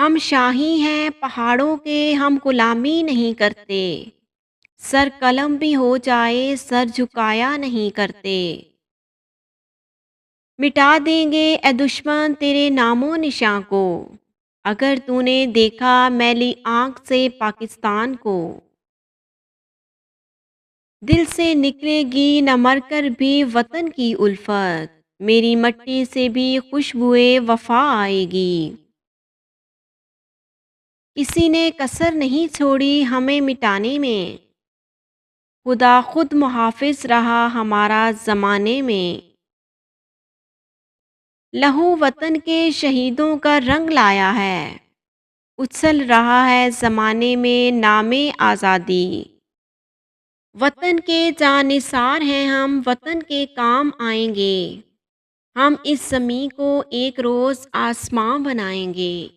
हम शाही हैं पहाड़ों के, हम गुलामी नहीं करते। सर कलम भी हो जाए सर झुकाया नहीं करते। मिटा देंगे ए दुश्मन तेरे नामो निशां को, अगर तूने देखा मैली आंख से पाकिस्तान को। दिल से निकलेगी न मरकर भी वतन की उल्फत, मेरी मट्टी से भी खुशबुए वफा आएगी। किसी ने कसर नहीं छोड़ी हमें मिटाने में, खुदा खुद मुहाफिज रहा हमारा ज़माने में। लहू वतन के शहीदों का रंग लाया है, उछल रहा है ज़माने में नामे आज़ादी। वतन के जानिसार हैं हम, वतन के काम आएंगे। हम इस ज़मीं को एक रोज़ आसमां बनाएंगे।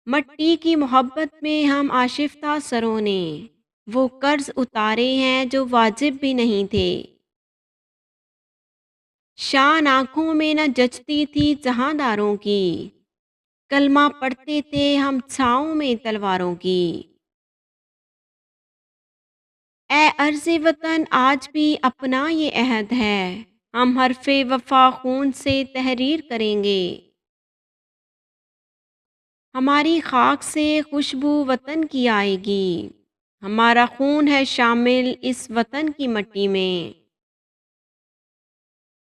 मट्टी की मोहब्बत में हम आशिफ्ता सरों ने वो कर्ज उतारे हैं जो वाजिब भी नहीं थे। शान आँखों में न जचती थी जहांदारों की, कलमा पढ़ते थे हम छाँव में तलवारों की। ए अर्ज़ वतन आज भी अपना ये अहद है, हम हरफ़े वफ़ा खून से तहरीर करेंगे। हमारी खाक से खुशबू वतन की आएगी, हमारा खून है शामिल इस वतन की मट्टी में।